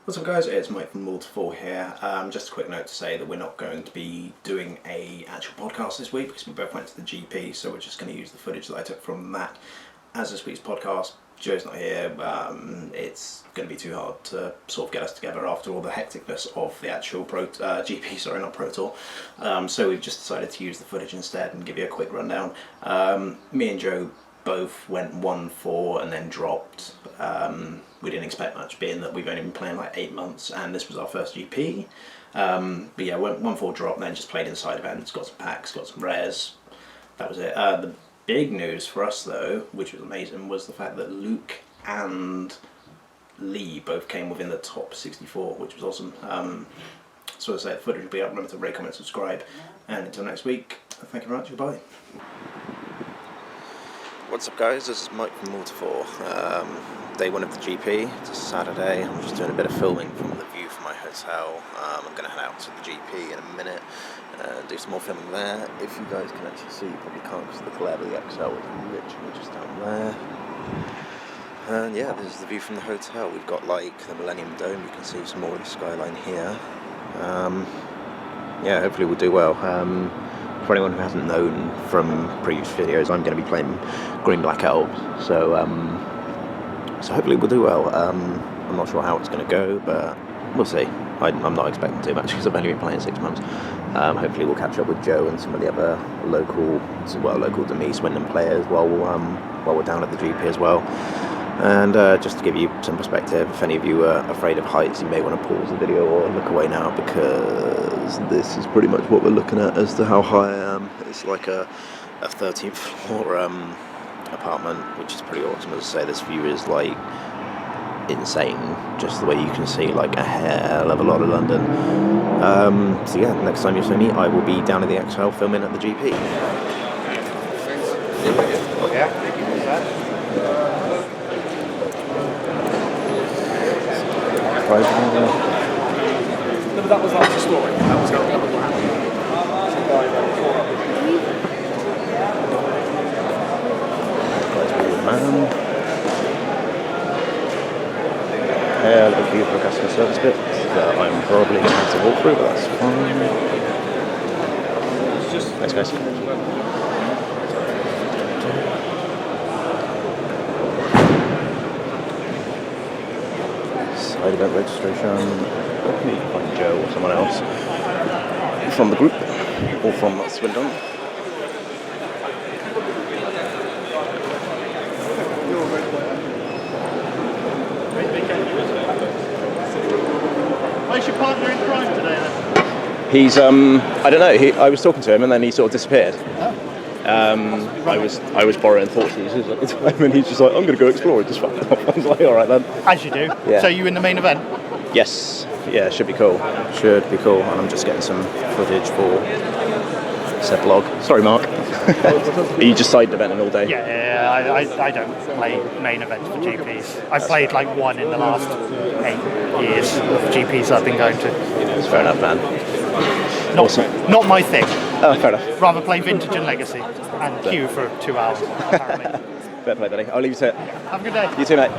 What's up guys, it's Mike from Multiple here. Just a quick note to say that we're not going to be doing a actual podcast this week because we both went to the GP, so we're just going to use the footage that I took from that as this week's podcast. Joe's not here, it's going to be too hard to sort of get us together after all the hecticness of the actual GP, not Pro Tour. So we've just decided to use the footage instead and give you a quick rundown. Me and Joe both went 1-4 and then dropped. We didn't expect much, being that we've only been playing like 8 months and this was our first GP. But yeah, went 1-4 drop and then just played inside events, got some packs, got some rares. That was it. The big news for us though, which was amazing, was the fact that Luke and Lee both came within the top 64, which was awesome. So as I said, footage will be up. Remember to rate, comment, subscribe, and until next week, thank you very much. Goodbye. What's up guys, this is Mike from Multiple. Day one of the GP, it's a Saturday. I'm just doing a bit of filming from the view from my hotel. I'm going to head out to the GP in a minute and do some more filming there. If you guys can actually see, you probably can't because the glare of the XL is literally just down there. And yeah, this is the view from the hotel. We've got like the Millennium Dome, you can see some more of the skyline here. Yeah, hopefully we'll do well. For anyone who hasn't known from previous videos, I'm going to be playing Green Black Elves, so hopefully we'll do well. I'm not sure how it's going to go, but we'll see. I'm not expecting too much because I've only been playing 6 months. Hopefully we'll catch up with Joe and some of the other local Demi Swindon players while we're down at the GP as well. And just to give you some perspective, if any of you are afraid of heights, you may want to pause the video or look away now, because this is pretty much what we're looking at as to how high I am. It's like a 13th floor apartment, which is pretty awesome. As I say, this view is like insane, just the way you can see like a hell of a lot of London. So yeah, next time you see me, I will be down in the XL filming at the GP. Yeah. No, that was like the story. That was going on. Look for a customer service bit that I'm probably going to have to walk through, but that's fine. Thanks guys. Side event registration. You can find Joe or someone else from the group or from Swindon. Where's your partner in crime today then? He's I don't know. I was talking to him and then he sort of disappeared. I was borrowing Thoughtseizes at the time, and he's just like, I'm going to go explore. Just fucked off. I was like, all right then. As you do. Yeah. So you in the main event? Yes. Yeah, should be cool. Should be cool. And I'm just getting some footage for said vlog. Sorry, Mark. Are you just side eventing all day? Yeah. I don't play main events for GPs. I've played like one in the last 8 years of GPs I've been going to. That's fair enough, man. Not my thing. Oh, fair enough. Rather play Vintage and Legacy and queue for 2 hours, apparently. Fair play, buddy. I'll leave you to it. Have a good day. You too, mate.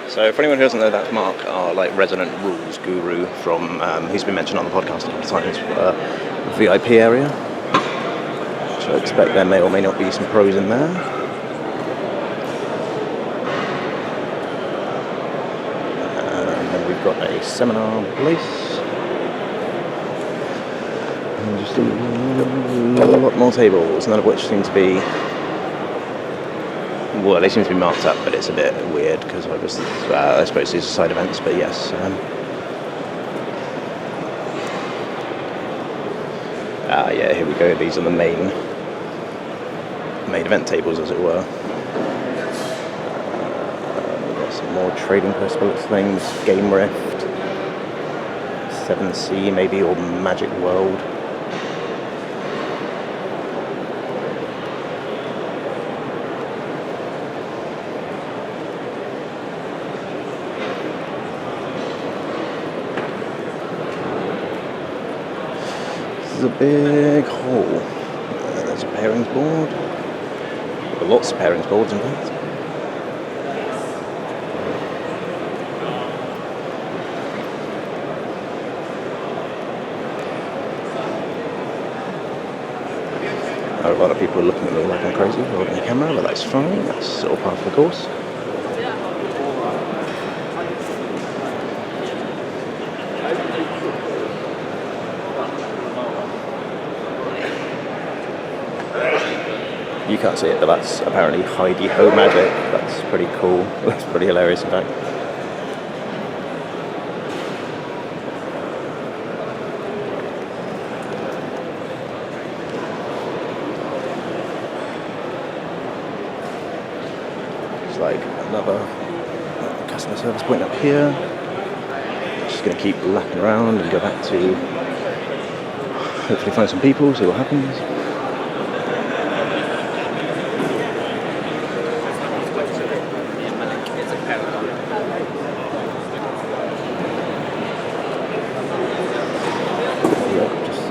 So, for anyone who doesn't know, that's Mark, our like resident rules guru from who's been mentioned on the podcast a couple of times for the VIP area. So I expect there may or may not be some pros in there. And then we've got a seminar place. And just a lot more tables, none of which seem to be... Well, they seem to be marked up, but it's a bit weird because I suppose these are side events, but yes. Yeah, here we go. These are the main event tables, as it were. We've got some more trading post things, Game Rift, 7C maybe, or Magic World. A big hall. There's a pairings board. Lots of pairings boards, in fact. A lot of people are looking at me like I'm crazy holding the camera, but that's fine. That's all part of the course. You can't see it, but that's apparently Heidi Ho magic. That's pretty cool. That's pretty hilarious, in fact. It's like another customer service point up here. Just going to keep lapping around and go back to hopefully find some people, see what happens.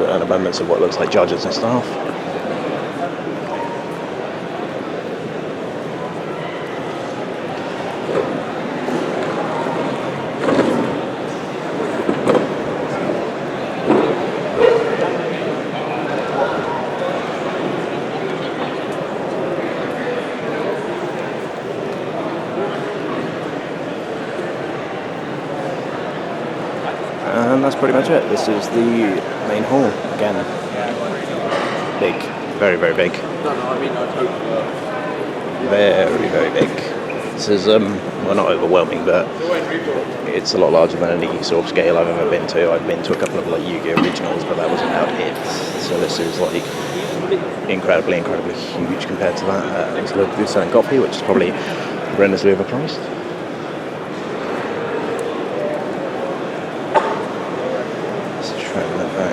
An abundance of what looks like judges and staff. And that's pretty much it. This is the main hall again. Big, very, very big. Very, very big. This is well, not overwhelming, but it's a lot larger than any sort of scale I've ever been to. I've been to a couple of like Yu-Gi-Oh! Originals, but that was about it. So this is like incredibly, incredibly huge compared to that. It's locally selling coffee, which is probably horrendously overpriced.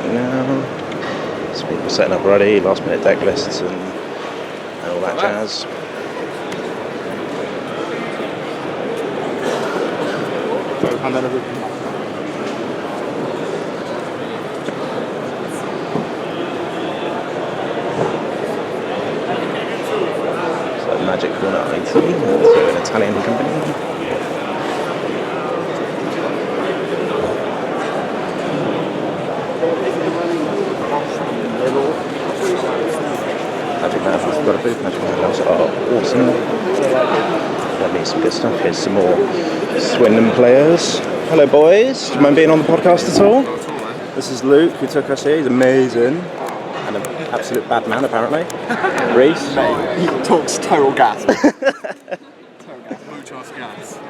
Now, so people setting up already, last minute deck lists and all that jazz. So Magic Corner IT, so an Italian company. Magic Madhouse has got a booth. Magic Madhouse are awesome. That means some good stuff. Here's some more Swindon players. Hello boys, do you mind being on the podcast at all? This is Luke who took us here. He's amazing. And an absolute bad man apparently. Reese. He talks total gas.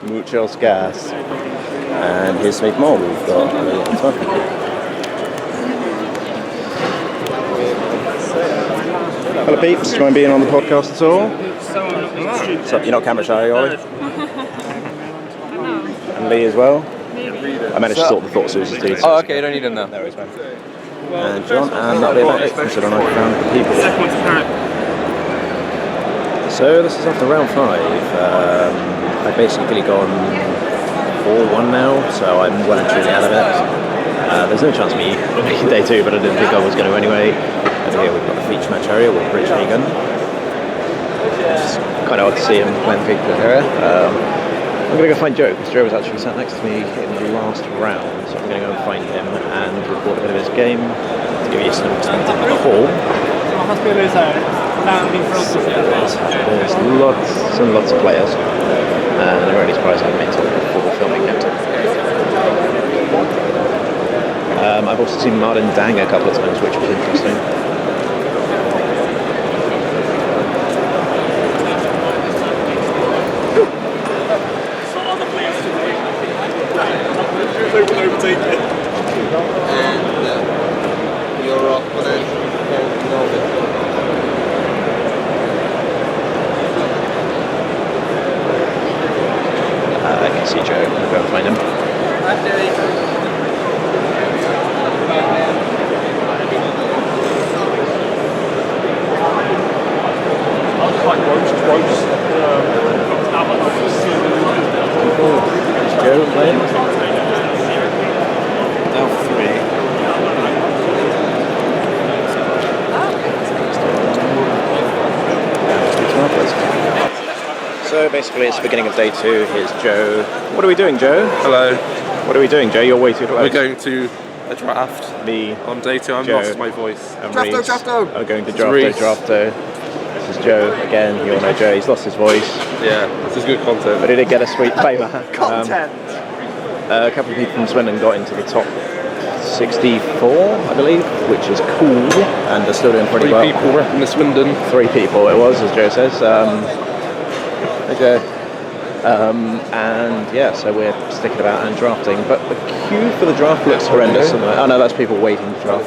Muchos gas. And here's Smith Moore. We've got hello peeps, do you mind being on the podcast at all? So you're not camera shy, Ollie? And Lee as well? I managed to sort the thought Susie's dudes. Oh, okay, you don't need him now. There he is, man. And John, and that'll be about it. Considering I found the people. So this is after round 5. I've basically gone 4-1 now, so I'm well and truly out of it. There's no chance of me making day 2, but I didn't think I was going to anyway. Over here we've got the feature match area with Rich Hagan. It's kind of odd to see him playing the feature area. I'm going to go find Joe, because Joe was actually sat next to me in the last round, so I'm going to go and find him and report a bit of his game to give you some perspective on the hall. There's lots and lots of players, and I'm really surprised I haven't made talk before filming it. I've also seen Martin Dang a couple of times, which was interesting. And your opponent can know it. I can see Joe. I'll go and find him. Joe playing? Now 3. So basically it's the beginning of day 2. Here's Joe. What are we doing, Joe? Hello. What are we doing, Joe? You're way too close. We're going to a draft. Me, On day 2, I've Joe. lost my voice. and Drafto, Reese Drafto. are going to It's Reese. Drafto. This is Joe again. You all know Joe. He's lost his voice, Yeah, this is good content. but he did get a sweet favour. Content. A couple of people from Swindon got into the top 64, I believe, which is cool, and they're still doing pretty 3 well. people repping the Swindon. 3 people it was, as Joe says. Hey Joe. And yeah, so we're sticking about and drafting, but the queue for the draft looks horrendous. Oh no, that's people waiting to draft.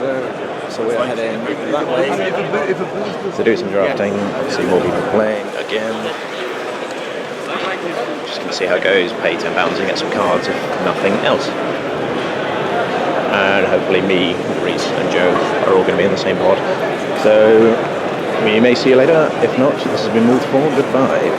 So we're heading that way to do some drafting, see more people playing again. Just gonna see how it goes, pay £10 and get some cards, if nothing else. And hopefully me, Reese and Joe are all going to be in the same pod. So we may see you later. If not, this has been Move 4. Goodbye.